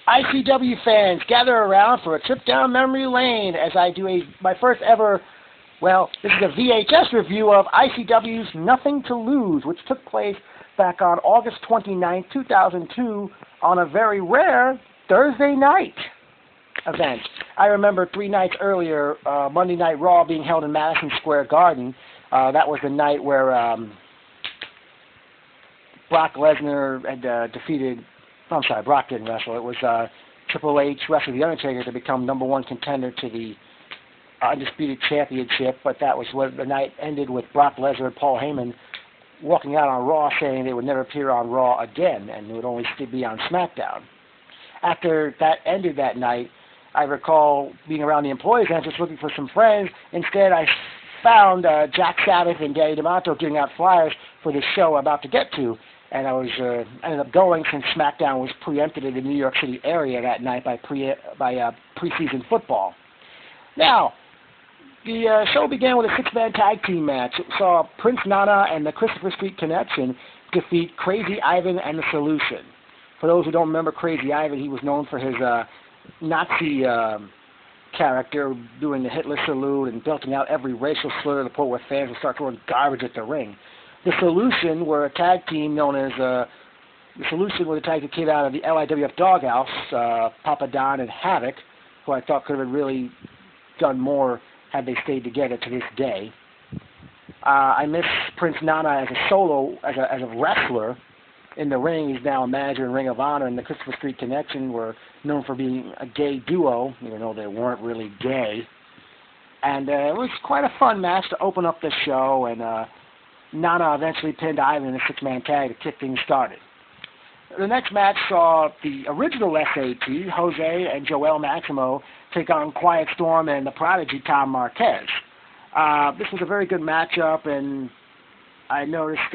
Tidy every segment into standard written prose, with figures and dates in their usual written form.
ICW fans, gather around for a trip down memory lane as I do my first ever, well, this is a VHS review of ICW's Nothing to Lose, which took place back on August 29, 2002, on a very rare Thursday night event. I remember 3 nights earlier, Monday Night Raw being held in Madison Square Garden. That was the night where Brock Lesnar had defeated, I'm sorry, Brock didn't wrestle. It was Triple H wrestled The Undertaker to become #1 contender to the Undisputed Championship, but that was when the night ended with Brock Lesnar and Paul Heyman walking out on Raw saying they would never appear on Raw again and would only be on SmackDown. After that ended that night, I recall being around the employees and just looking for some friends. Instead, I found Jack Sabbath and Danny D'Amato giving out flyers for the show I'm about to get to. And I was ended up going since SmackDown was preempted in the New York City area that night by preseason football. Now, the show began with a 6-man tag team match. It saw Prince Nana and the Christopher Street Connection defeat Crazy Ivan and the Solution. For those who don't remember Crazy Ivan, he was known for his Nazi character doing the Hitler salute and belting out every racial slur to the point where fans would start throwing garbage at the ring. The Solution were a tag team known as the Solution were the tag team came out of the LIWF Doghouse, Papa Don and Havoc, who I thought could have really done more had they stayed together to this day. I miss Prince Nana as a solo, as a wrestler. In the ring, he's now a manager in Ring of Honor, and the Christopher Street Connection were known for being a gay duo, even though they weren't really gay. And it was quite a fun match to open up the show, and Nana eventually pinned Ivan in a 6-man tag to kick things started. The next match saw the original SAT, Jose and Joel Maximo, take on Quiet Storm and the Prodigy Tom Marquez. This was a very good matchup, and I noticed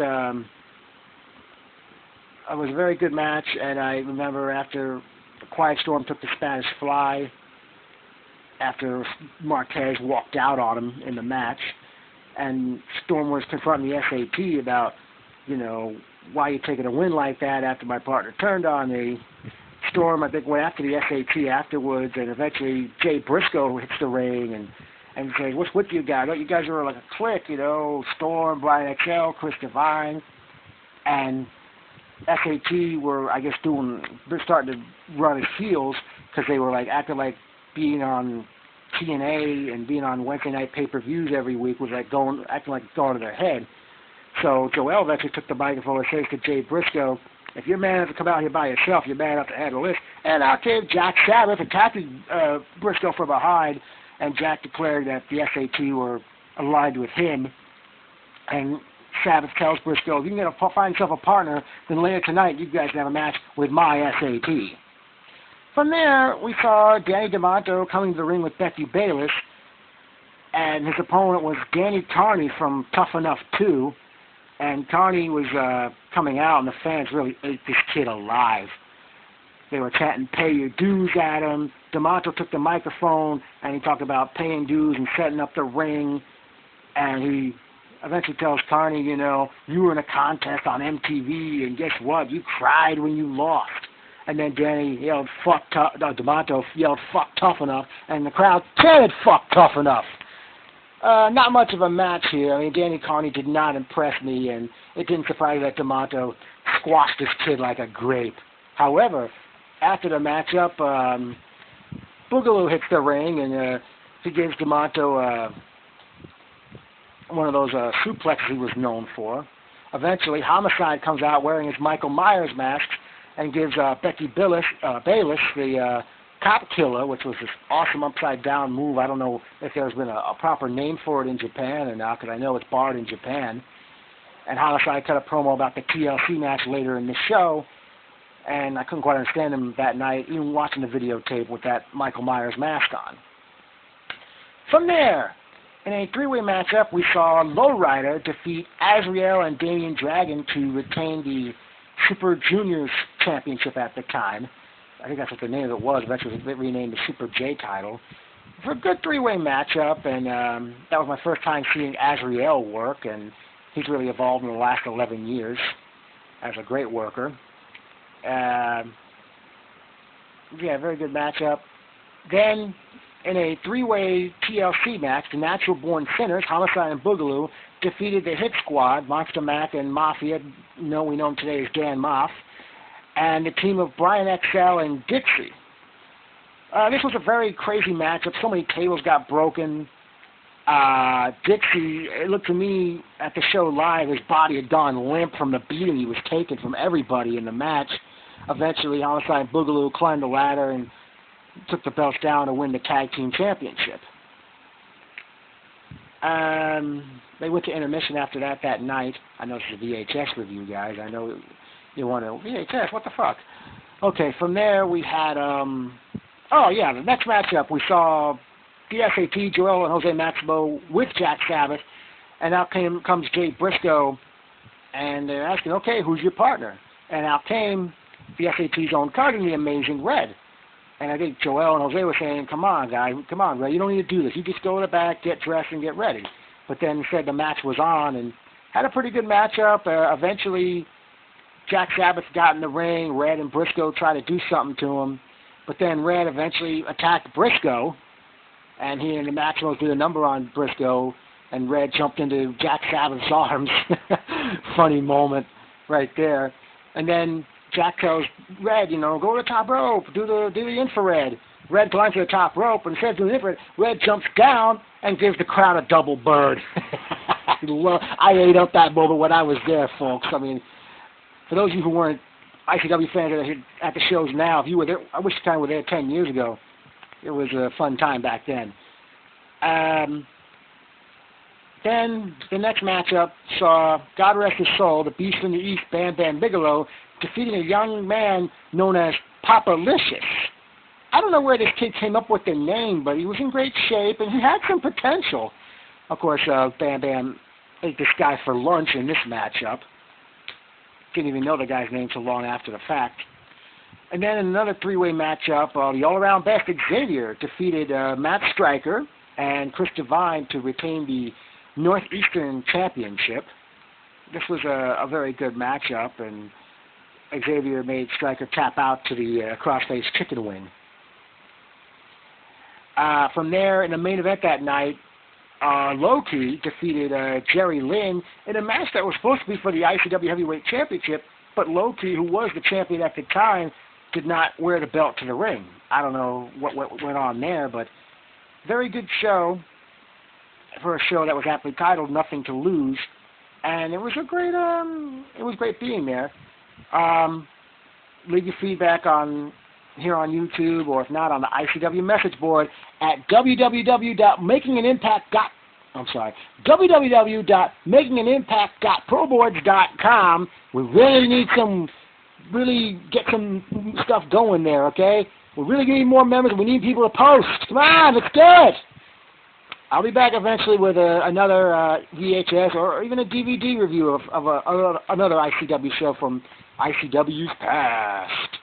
it was a very good match, and I remember after Quiet Storm took the Spanish Fly, after Marquez walked out on him in the match, and Storm was confronting the SAT about, you know, why you taking a win like that after my partner turned on me. Storm, I think, went after the SAT afterwards, and eventually Jay Briscoe hits the ring and says, "What's with you guys? You guys are like a clique, you know, Storm, Brian XL, Chris Devine." And SAT were, I guess, they're starting to run as heels because they were like acting like being on TNA and being on Wednesday night pay-per-views every week was like acting like it's going to their head. So Joel eventually took the microphone and says to Jay Briscoe, "If you're man enough to come out here by yourself, you're man enough to handle this." And out came Jack Sabbath attacking Briscoe from behind, and Jack declared that the SAT were aligned with him. And Sabbath tells Briscoe, "If you can find yourself a partner, then later tonight you guys can have a match with my SAT." From there, we saw Danny D'Amato coming to the ring with Becky Bayless, and his opponent was Danny Carney from Tough Enough 2, and Carney was coming out, and the fans really ate this kid alive. They were chanting, "Pay your dues" at him. D'Amato took the microphone, and he talked about paying dues and setting up the ring, and he eventually tells Carney, you know, "You were in a contest on MTV, and guess what? You cried when you lost." And then Danny yelled, D'Amato yelled, "Fuck Tough Enough," and the crowd chanted, "Fuck Tough Enough." Not much of a match here. I mean, Danny Carney did not impress me, and it didn't surprise me that D'Amato squashed this kid like a grape. However, after the matchup, Boogaloo hits the ring, and he gives D'Amato one of those suplexes he was known for. Eventually, Homicide comes out wearing his Michael Myers mask and gives Becky Bayless the Cop Killer, which was this awesome upside-down move. I don't know if there's been a proper name for it in Japan or not, because I know it's barred in Japan. And Homicide cut a promo about the TLC match later in the show, and I couldn't quite understand him that night, even watching the videotape with that Michael Myers mask on. From there, in a 3-way matchup, we saw Lowrider defeat Azrael and Damian Dragon to retain the Super Juniors Championship at the time. I think that's what the name of it was. Eventually it was renamed the Super J title. For a good 3-way matchup, and that was my first time seeing Azrael work, and he's really evolved in the last 11 years as a great worker. Yeah, very good matchup. Then, in a three-way TLC match, the Natural Born Sinners, Homicide and Boogaloo, defeated the Hit Squad, Monster Mac and Mafia. We know him today as Dan Moff, and the team of Brian XL and Dixie. This was a very crazy matchup. So many tables got broken. Dixie, it looked to me at the show live, his body had gone limp from the beating he was taking from everybody in the match. Eventually, Homicide and Boogaloo climbed the ladder and took the belts down to win the tag team championship. They went to intermission after that night. I know this is a VHS review, guys. I know you want to VHS. What the fuck? Okay, from there we had the next matchup we saw the SAT, Joel and Jose Maximo with Jack Sabbath, and out comes Jay Briscoe, and they're asking, okay, who's your partner? And out came the SAT's own Carding, the Amazing Red. And I think Joel and Jose were saying, come on, guy, come on, Red, you don't need to do this. You just go to the back, get dressed, and get ready. But then said the match was on, and had a pretty good matchup. Eventually, Jack Sabbath got in the ring. Red and Briscoe tried to do something to him. But then Red eventually attacked Briscoe, and he and the Maximos did a number on Briscoe, and Red jumped into Jack Sabbath's arms. Funny moment right there. And then Jack tells Red, go to the top rope, do the infrared. Red climbs to the top rope, and instead of doing the infrared, Red jumps down and gives the crowd a double bird. I ate up that moment when I was there, folks. I mean, for those of you who weren't ICW fans that are at the shows now, if you were there, I wish you kind of were there 10 years ago. It was a fun time back then. Then the next matchup saw, God rest his soul, the Beast from the East, Bam Bam Bigelow, defeating a young man known as Papa-licious. I don't know where this kid came up with the name, but he was in great shape, and he had some potential. Of course, Bam Bam ate this guy for lunch in this matchup. Didn't even know the guy's name till long after the fact. And then in another three-way matchup, the all-around best Xavier defeated Matt Stryker and Chris Devine to retain the Northeastern Championship. This was a very good matchup, and Xavier made Stryker tap out to the crossface chicken wing. From there, in the main event that night, Low-Key defeated Jerry Lynn in a match that was supposed to be for the ICW Heavyweight Championship, but Low-Key, who was the champion at the time, did not wear the belt to the ring. I don't know what went on there, but very good show for a show that was aptly titled Nothing to Lose, and it was a great being there. Leave your feedback here on YouTube, or if not, on the ICW message board at www.makinganimpact.proboards.com. We really need get some stuff going there, okay? We really need more members. We need people to post. Come on, let's do it. I'll be back eventually with another VHS or even a DVD review of another ICW show from ICW's past.